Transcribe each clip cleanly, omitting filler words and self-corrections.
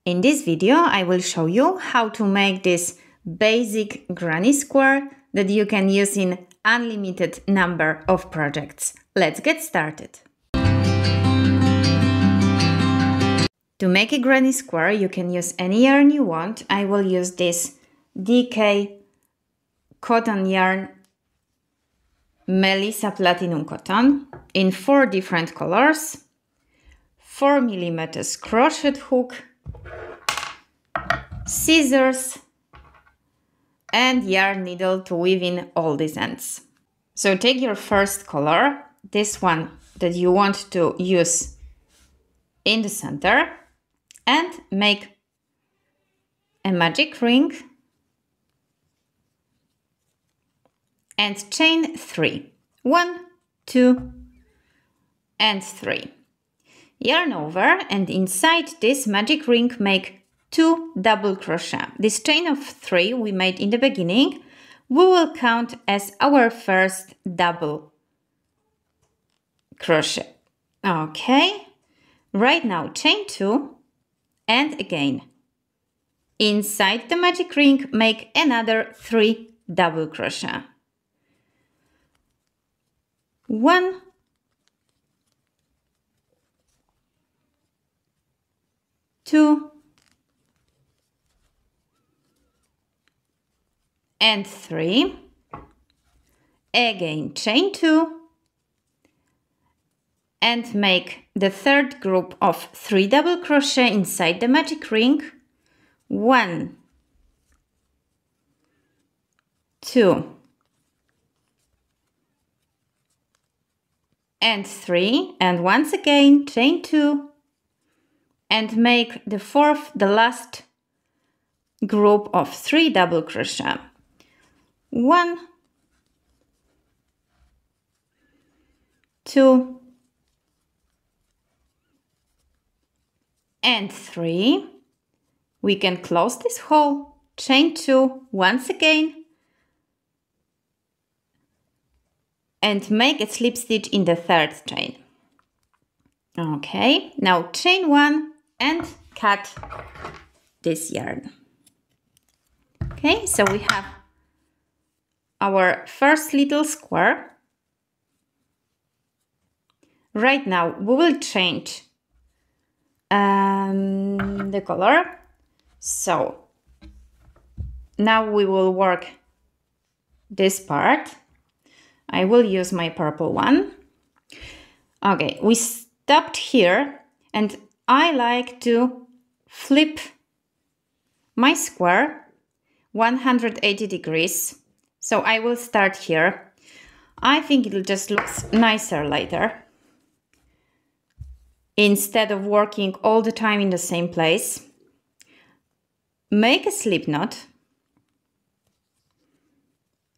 In this video, I will show you how to make this basic granny square that you can use in unlimited number of projects. Let's get started. To make a granny square, you can use any yarn you want. I will use this DK cotton yarn Melissa Platinum Cotton in 4 different colors, 4 mm crochet hook, scissors, and yarn needle to weave in all these ends. So take your first color, this one that you want to use in the center, and make a magic ring and chain 3. 1, 2, and 3. Yarn over, and inside this magic ring make 2 double crochet. This chain of 3 we made in the beginning, we will count as our first double crochet. Okay, right now chain 2, and again inside the magic ring make another 3 double crochet. 1, 2, and 3. Again chain 2 and make the third group of 3 double crochet inside the magic ring. 1, 2, and 3, and once again chain 2 and make the fourth, the last group of 3 double crochet. 1, 2, and 3. We can close this hole, chain 2 once again, and make a slip stitch in the third chain. Okay, now chain 1 and cut this yarn. Okay, so we have our first little square. Right now we will change the color. So now we will work this part. I will use my purple one. Okay, we stopped here and I like to flip my square 180 degrees. So I will start here. I think it'll just look nicer later, instead of working all the time in the same place. Make a slip knot.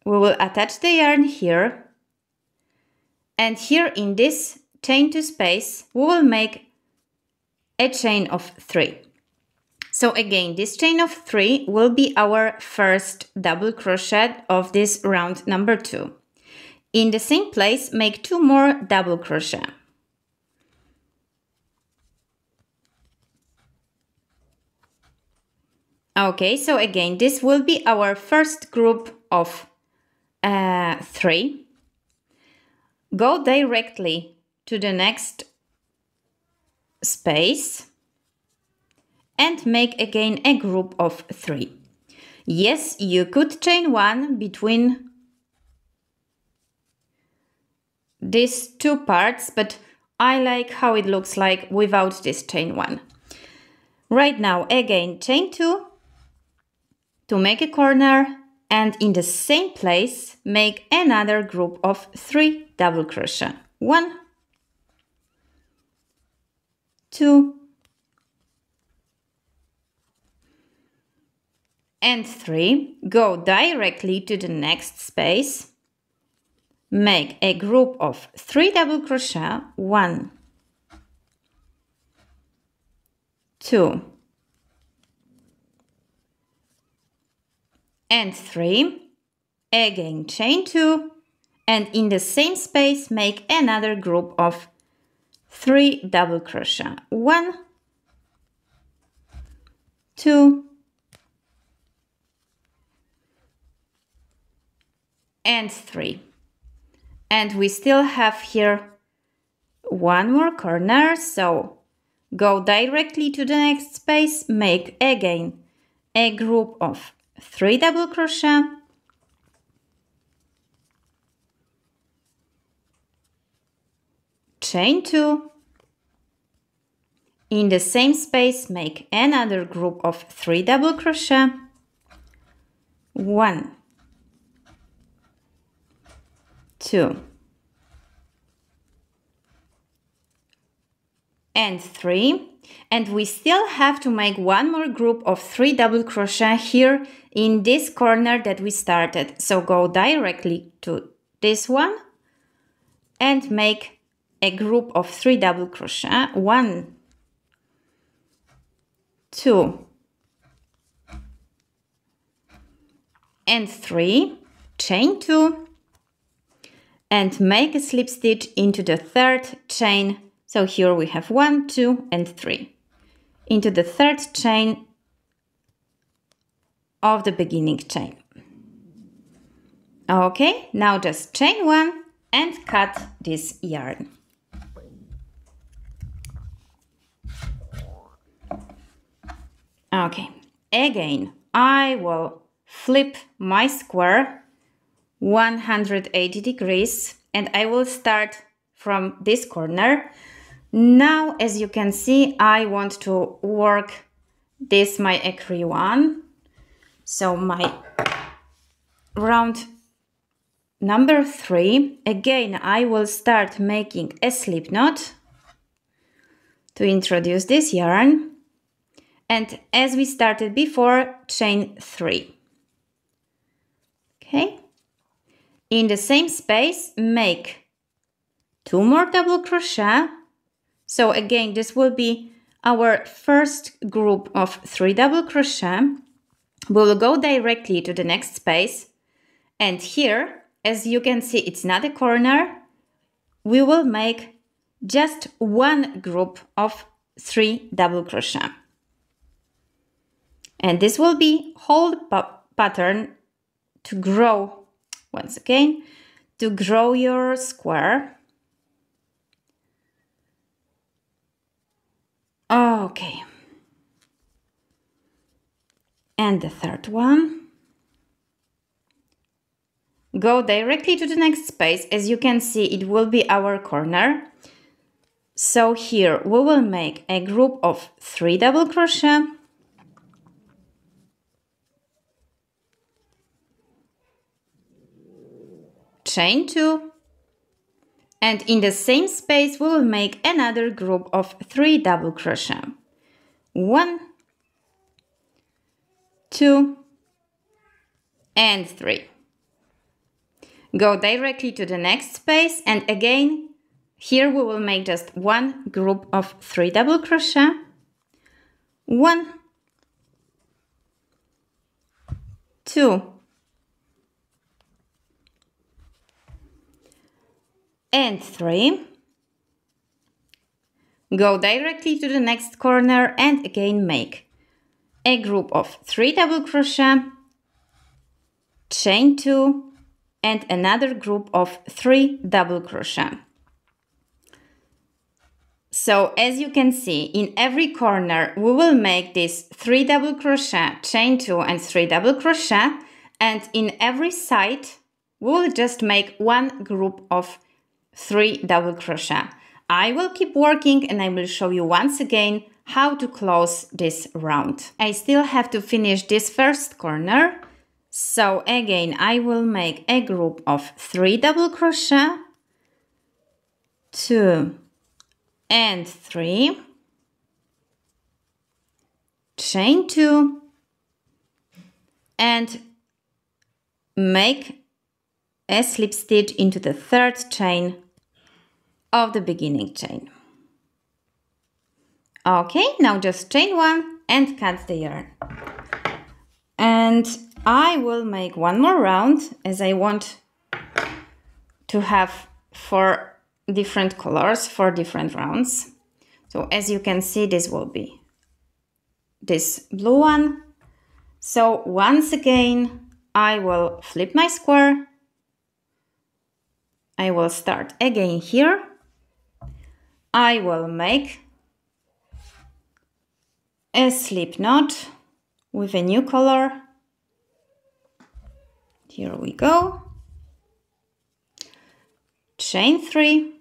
We will attach the yarn here, and here in this chain 2 space we will make a chain of 3. So again, this chain of 3 will be our first double crochet of this round number 2. In the same place make 2 more double crochet. Okay, so again this will be our first group of 3. Go directly to the next space and make again a group of 3. Yes, you could chain 1 between these 2 parts, but I like how it looks like without this chain 1. Right now again chain 2 to make a corner, and in the same place make another group of 3 double crochet. 1, 2, and 3. Go directly to the next space, make a group of 3 double crochet. 1, 2, and 3. Again chain 2, and in the same space make another group of 3 double crochet. 1, 2, and 3. And we still have here one more corner, so go directly to the next space, make again a group of 3 double crochet, chain 2, in the same space make another group of 3 double crochet, 1, 2, and 3, and we still have to make one more group of 3 double crochet here in this corner that we started. So go directly to this one and make a group of 3 double crochet, 1, 2, and 3, chain 2, and make a slip stitch into the third chain. So here we have 1, 2, and 3 into the third chain of the beginning chain. Okay, now just chain 1 and cut this yarn. Okay, again, I will flip my square 180 degrees and I will start from this corner. Now, as you can see, I want to work this, my ecru one. So my round number 3, again, I will start making a slip knot to introduce this yarn. And as we started before, chain 3. Okay. In the same space, make 2 more double crochet. So again, this will be our first group of 3 double crochet. We will go directly to the next space. And here, as you can see, it's not a corner. We will make just one group of 3 double crochet. And this will be whole pattern to grow, once again, to grow your square. Okay. And the third one. Go directly to the next space. As you can see, it will be our corner. So here we will make a group of 3 double crochet. Chain 2. And in the same space, we will make another group of 3 double crochet. 1, 2, and 3. Go directly to the next space, and again, here we will make just one group of 3 double crochet. 1, 2, and 3. Go directly to the next corner and again make a group of 3 double crochet, chain 2, and another group of 3 double crochet. So as you can see, in every corner we will make this 3 double crochet, chain 2, and 3 double crochet, and in every side we will just make one group of 3 double crochet. I will keep working and I will show you once again how to close this round. I still have to finish this first corner. So again, I will make a group of 3 double crochet, 2 and 3, chain 2, and make a slip stitch into the third chain of the beginning chain. Okay, now just chain 1 and cut the yarn. And I will make one more round as I want to have 4 different colors for different rounds. So as you can see, this will be this blue one. So once again, I will flip my square. I will start again here. I will make a slip knot with a new color. Here we go. Chain 3.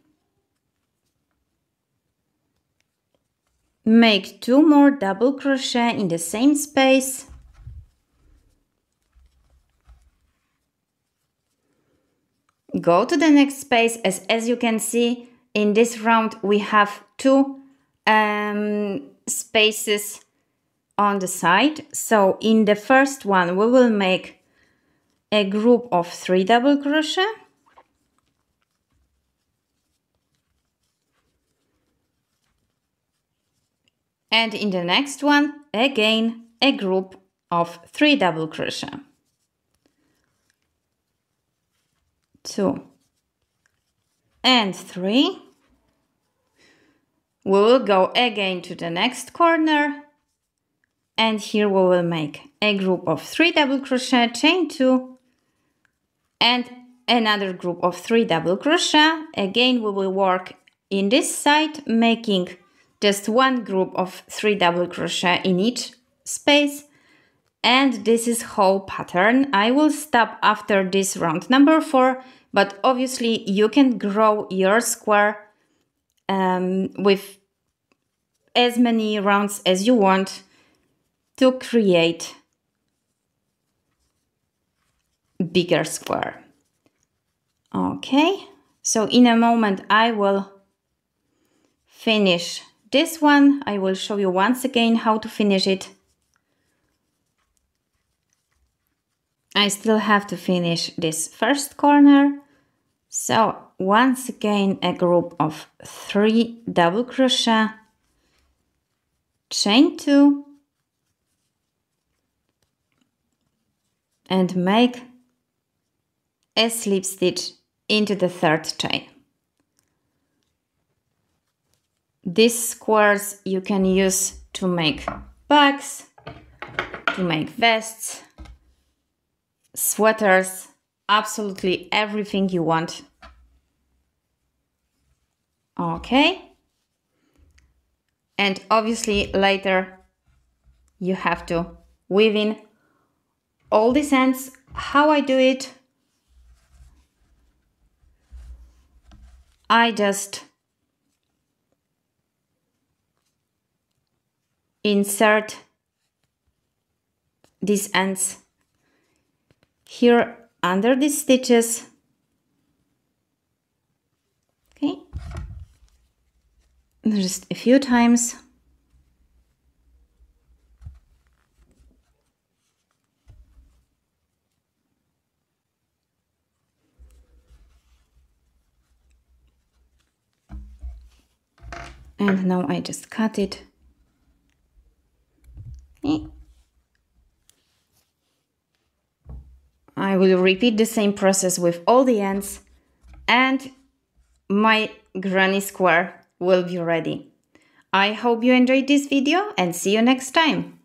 Make 2 more double crochet in the same space. Go to the next space. As you can see, in this round we have 2 spaces on the side. So in the first one we will make a group of 3 double crochet. And in the next one, again, a group of 3 double crochet. 2 and 3. We will go again to the next corner, and here we will make a group of 3 double crochet, chain 2, and another group of 3 double crochet. Again, we will work in this side, making just 1 group of 3 double crochet in each space. And this is whole pattern. I will stop after this round number 4, but obviously you can grow your square with as many rounds as you want to create bigger square. Okay, so in a moment I will finish this one. I will show you once again how to finish it. I still have to finish this first corner. So once again, a group of 3 double crochet, chain 2, and make a slip stitch into the 3rd chain. These squares you can use to make bags, to make vests, sweaters, absolutely everything you want. Okay. And obviously later you have to weave in all these ends. How I do it, I just insert these ends here under these stitches. Okay, just a few times. And now I just cut it. Okay. I will repeat the same process with all the ends, and my granny square will be ready. I hope you enjoyed this video and see you next time.